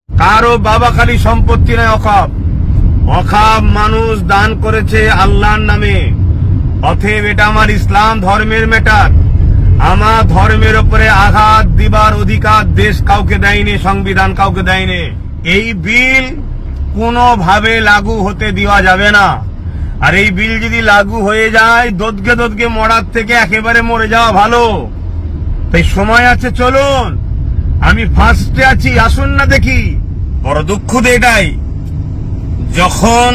কারো বাবাখালী সম্পত্তি নয় অকাপ। অকাপ মানুষ দান করেছে আল্লাহর নামে। অতএব এটা আমার ইসলাম ধর্মের ম্যাটার। আমার ধর্মের উপরে আঘাত দিবার অধিকার দেশ কাউকে দেয়নি, সংবিধান কাউকে দেয়নি। এই বিল কোনোভাবে লাগু হতে দেওয়া যাবে না। আর এই বিল যদি লাগু হয়ে যায়, দোদকে মরার থেকে একেবারে মরে যাওয়া ভালো। তাই সময় আছে, চলুন। আমি ফার্স্টে আছি, আসুন না দেখি। বড় দুঃখ তো এটাই, যখন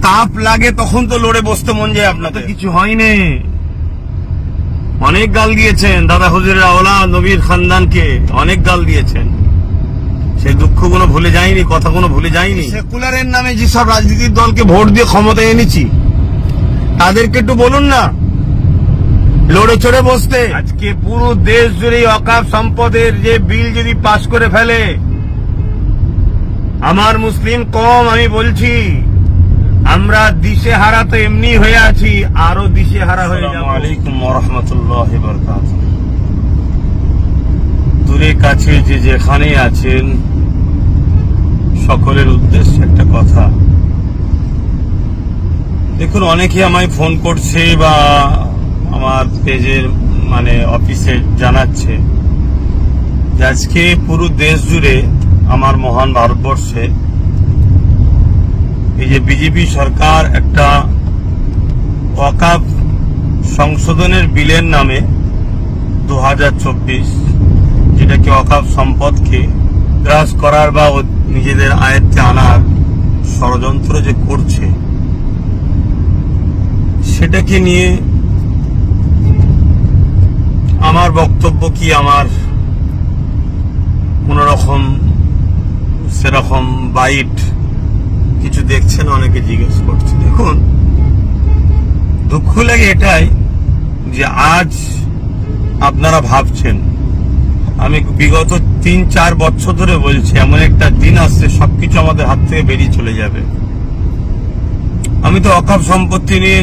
তাপ লাগে তখন তো লড়ে বসতে মন যায়। আপনাদের কিছু হয়নি। অনেক গাল দিয়েছেন দাদা হুজুরের আওলাদ নবীর খানদানকে, অনেক গাল দিয়েছেন। সেই দুঃখগুলো ভুলে যায়নি, কথাগুলো ভুলে যায়নি। সেকুলারের নামে যেসব রাজনীতির দলকে ভোট দিয়ে ক্ষমতায় এনেছি, তাদেরকে একটু বলুন না লড়ে চড়ে বসতে। আজকে পুরো দেশ জুড়ে ওয়াকফ সম্পদের যে বিল যদি পাশ করে ফেলে, আমার মুসলিম কম আমি বলছি, আমরা দিশেহারা তো এমনি হয়ে আছি, আরো দিশেহারা হয়ে যাব। আসসালামু আলাইকুম ওয়া রাহমাতুল্লাহি ওয়া বারাকাতুহু। দূরে কাছে যে যেখানে আছেন, সকলের উদ্দেশ্যে একটা কথা। দেখুন, অনেকে আমায় ফোন করছে বা আমার পেজের অফিসে জানাচ্ছে যে আজকে পুরো দেশ জুড়ে, আমার মহান ভারতবর্ষে, এই যে বিজেপি সরকার একটা ওয়াকফ সংশোধনের বিলের নামে 2024, যেটাকে ওয়াকফ সম্পদকে গ্রাস করার বা নিজেদের আয়ত্তে আনার ষড়যন্ত্র যে করছে, সেটাকে নিয়ে আমার বক্তব্য কি, আমার কোন রকম সেরকম বাইট কিছু দেখছেন অনেকে জিজ্ঞেস করছে। দেখুন, দুঃখ লাগে এটাই যে আজ আপনারা ভাবছেন, আমি বিগত 3-4 বছর ধরে বলছি, এমন একটা দিন আসছে সবকিছু আমাদের হাত থেকে বেরিয়ে চলে যাবে। আমি তো ওয়াকফ সম্পত্তি নিয়ে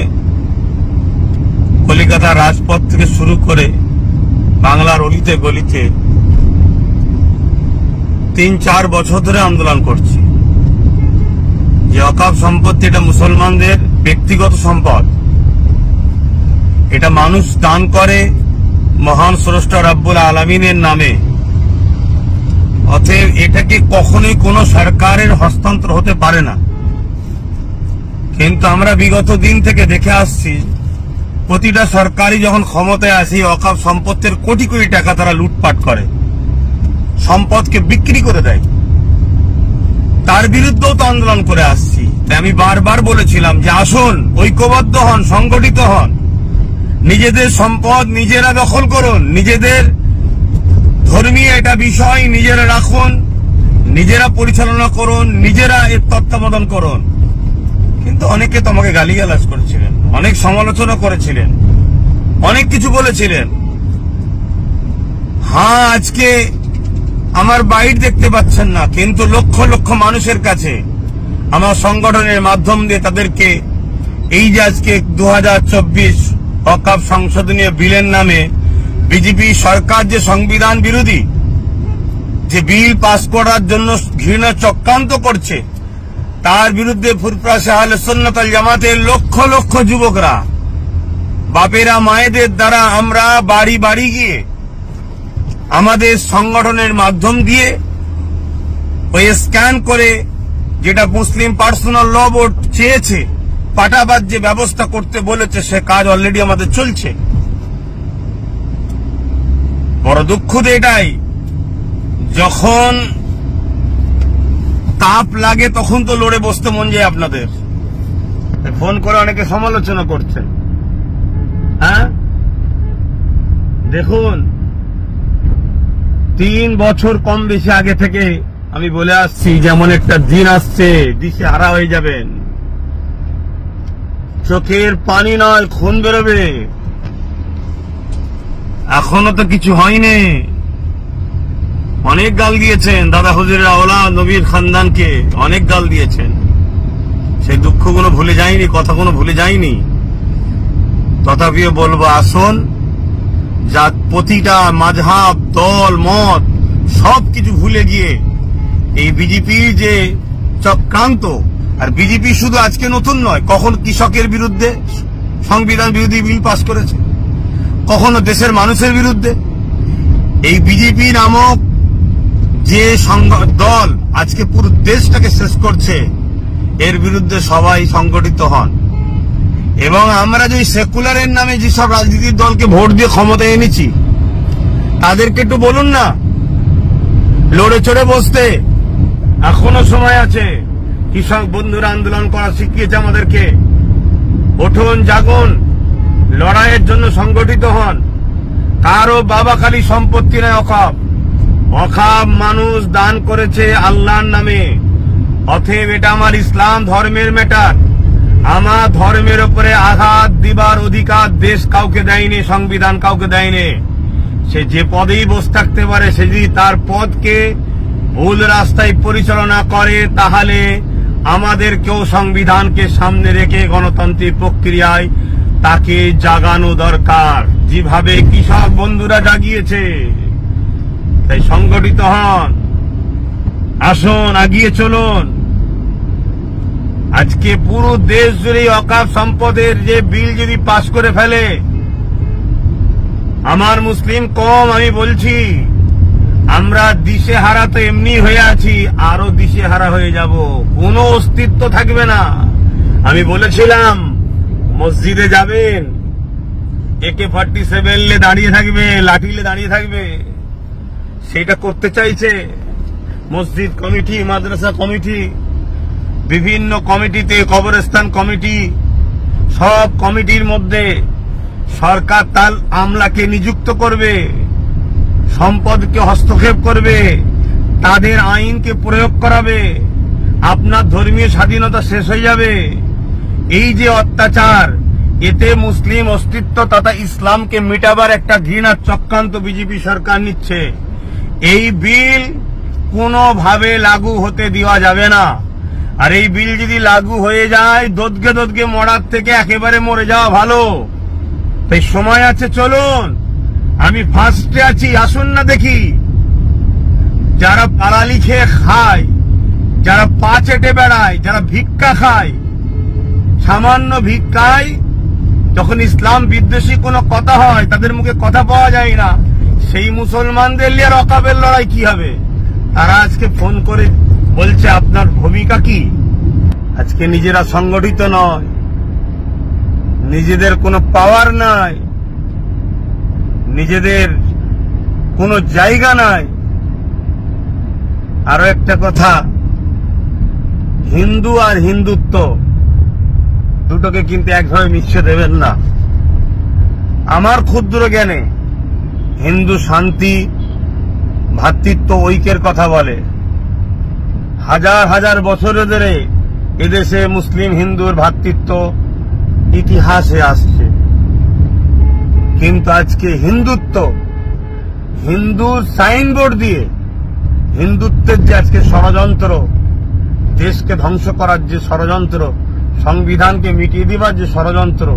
কলিকাতা রাজপথ থেকে শুরু করে বাংলার অলিতে গলিতে 3-4 বছর ধরে আন্দোলন করছি যে ওয়াকফ সম্পত্তি এটা মুসলমানদের ব্যক্তিগত সম্পদ। এটা মানুষ দান করে মহান স্রষ্টা রব্বুল আলামিনের নামে। অতএব এটাকে কখনোই কোনো সরকারের হস্তান্তর হতে পারে না। কিন্তু আমরা বিগত দিন থেকে দেখে আসছি, প্রতিটা সরকারই যখন ক্ষমতায় আসে, ওয়াকফ সম্পত্তির কোটি কোটি টাকা তারা লুটপাট করে, সম্পদকে বিক্রি করে দেয়। তার বিরুদ্ধেও তো আন্দোলন করে আসছি। তাই আমি বারবার বলেছিলাম যে আসুন, ঐক্যবদ্ধ হন, সংগঠিত হন, নিজেদের সম্পদ নিজেরা দখল করুন, নিজেদের ধর্মীয় এটা বিষয় নিজেরা রাখুন, নিজেরা পরিচালনা করুন, নিজেরা এর তত্ত্বাবধান করুন। কিন্তু অনেকে তো আমাকে গালিগালাজ করেছিলেন, অনেক সমালোচনা করেছিলেন, অনেক কিছু বলেছিলেন। হ্যাঁ, আজকে আমার বাইট দেখতে পাচ্ছেন না, কিন্তু লক্ষ লক্ষ মানুষের কাছে আমার সংগঠনের মাধ্যম দিয়ে তাদেরকে এই যে আজকে 2024 ওয়াকফ সংশোধনীয় বিলের নামে বিজেপি সরকার যে সংবিধান বিরোধী যে বিল পাস করার জন্য ঘৃণা চক্রান্ত করছে, তার বিরুদ্ধে ফুরফুরা আহলে সুন্নাত ওয়াল জামাতের লক্ষ লক্ষ যুবকরা, বাপেরা মায়েদের দ্বারা আমরা বাড়ি বাড়ি গিয়ে আমাদের সংগঠনের মাধ্যম দিয়ে ওই স্ক্যান করে, যেটা মুসলিম পার্সোনাল ল বোর্ড চেয়েছে, পাটাবাদ যে ব্যবস্থা করতে বলেছে, সে কাজ অলরেডি আমাদের চলছে। বড় দুঃখ তো এটাই, যখন তাপ লাগে তখন তো লড়ে বসতে মন যায় আপনাদের। ফোন করে অনেকে সমালোচনা করছেন। হ্যাঁ, দেখুন, 3 বছর কম বেশি আগে থেকে আমি বলে আসছি, যেমন একটা দিন আসছে দিশে হারা হয়ে যাবেন, চোখের পানি নয় খুন বেরোবে। এখনো তো কিছু হয়নি। অনেক গাল দিয়েছেন দাদা হুজুরের আওলাদ নবীর খানদানকে, অনেক গাল দিয়েছেন। সেই দুঃখগুলো ভুলে যায়নি, কথাগুলো ভুলে যায়নি। তথাপিও বলবো, আসুন, যা প্রতিটা মাযহাব, দল, মত সবকিছু ভুলে গিয়ে এই বিজেপি যে চক্রান্ত, আর বিজেপি শুধু আজকে নতুন নয়, কখন কৃষকের বিরুদ্ধে সংবিধান বিরোধী বিল পাস করেছে, কখনো দেশের মানুষের বিরুদ্ধে। এই বিজেপি নামক যে দল আজকে পুরো দেশটাকে শেষ করছে, এর বিরুদ্ধে সবাই সংগঠিত হন। এবং আমরা যে সেকুলারের নামে যেসব রাজনীতির দলকে ভোট দিয়ে ক্ষমতায় এনেছি, তাদেরকে একটু বলুন না লড়ে চড়ে বসতে। এখনো সময় আছে। কৃষক বন্ধুরা আন্দোলন করা শিখিয়েছে আমাদেরকে। উঠুন, জাগুন, লড়াইয়ের জন্য সংগঠিত হন। কারো বাবা খালি সম্পত্তি নয় অকাপ। অকাপ মানুষ দান করেছে আল্লাহর নামে। অতএব এটা আমার ইসলাম ধর্মের ম্যাটার। আমার ধর্মের উপরে আঘাত দিবার অধিকার দেশ কাউকে দেয়নি, সংবিধান কাউকে দেয়নি। সে যে পদেই বসে থাকতে পারে, সে যদি তার পদকে ভুল রাস্তায় পরিচালনা করে, তাহলে আমাদেরকেও সংবিধানকে সামনে রেখে গণতান্ত্রিক প্রক্রিয়ায় তাকে জাগানো দরকার, যেভাবে কৃষক বন্ধুরা জাগিয়েছে। তাই সংগঠিত হন, আসুন, এগিয়ে চলুন। আজকে পুরো দেশ জুড়ে অকাপ সম্পদের যে বিল যদি পাশ করে ফেলে, আমার মুসলিম কম আমি বলছি, আমরা দিশেহারা তো এমনি হয়ে আছি, আরো দিশেহারা হয়ে যাব, কোনো অস্তিত্ব থাকবে না। আমি বলেছিলাম মসজিদে যাবেন, AK-47 লে দাঁড়িয়ে থাকবে, লাঠিলে দাঁড়িয়ে থাকবে। সেটা করতে চাইছে মসজিদ কমিটি, মাদ্রাসা কমিটি, বিভিন্ন কমিটিতে, কবরস্থান কমিটি, সব কমিটির মধ্যে সরকার তার আমলাকে নিযুক্ত করবে, সম্পদকে হস্তক্ষেপ করবে, তাদের আইনকে প্রয়োগ করাবে, আপনার ধর্মীয় স্বাধীনতা শেষ হয়ে যাবে। এই যে অত্যাচার, এতে মুসলিম অস্তিত্ব তথা ইসলামকে মিটাবার একটা ঘৃণার চক্রান্ত বিজেপি সরকার নিচ্ছে। এই বিল কোনোভাবে লাগু হতে দেওয়া যাবে না। আর এই বিল যদি লাগু হয়ে যায়, দোদগে দোদগে মরার থেকে একেবারে মরে যাওয়া ভালো। তাই সময় আছে, চলুন। আমি ফার্স্টে আছি, আসুন না দেখি। যারা পালালি খেয়ে খায়, যারা পা চেটে বেড়ায়, যারা ভিক্ষা খায়, সামান্য ভিক্ষায় যখন ইসলাম বিদ্বেষী কোনো কথা হয়, তাদের মুখে কথা পাওয়া যায় না। সেই মুসলমানদের নিয়ে আর অকাবের লড়াই কি হবে? তারা আজকে ফোন করে বলছে আপনার ভূমিকা কি? আজকে নিজেরা সংগঠিত নয়, নিজেদের কোনো পাওয়ার নাই, নিজেদের কোনো জায়গা নাই। আরো একটা কথা, হিন্দু আর হিন্দুত্ব দুটোকে কিন্তু একভাবে মিশিয়ে দেবেন না। আমার ক্ষুদ্র জ্ঞানে হিন্দু শান্তি, ভ্রাতৃত্ব, ঐক্যের কথা বলে। হাজার হাজার বছর ধরে এদেশে মুসলিম হিন্দুর ভ্রাতৃত্ব ইতিহাসে আসছে। কিন্তু আজকে হিন্দুত্ব, হিন্দুর সাইনবোর্ড দিয়ে হিন্দুত্বের যে আজকে ষড়যন্ত্র, দেশকে ধ্বংস করার যে ষড়যন্ত্র, সংবিধানকে মিটিয়ে দিবার যে ষড়যন্ত্র,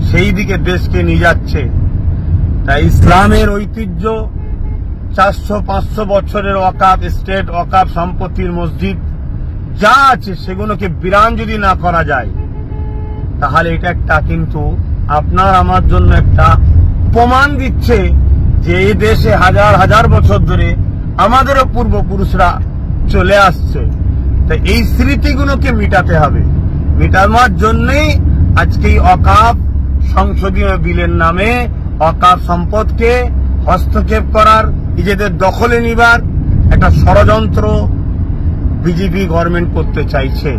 সেই দিকে দেশকে নিয়ে যাচ্ছে। তাই ইসলামের ঐতিহ্য, 400-500 বছরের ওয়াকাফ স্টেট, ওয়াকাফ সম্পত্তির মসজিদ যা আছে, সেগুলোকে বিরান যদি না করা যায়, তাহলে এটা একটা কিন্তু আপনার আমার জন্য একটা প্রমাণ দিচ্ছে যে এই দেশে হাজার হাজার বছর ধরে আমাদেরও পূর্বপুরুষরা চলে আসছে। তো এই স্মৃতিগুলোকে মিটাতে হবে। মিটানোর জন্যই আজকে এই ওয়াকাফ সংসদীয় বিলের নামে ওয়াকাফ সম্পদকে হস্তক্ষেপ করার, নিজেদের দখলে নিবার একটা ষড়যন্ত্র বিজেপি গভর্নমেন্ট করতে চাইছে।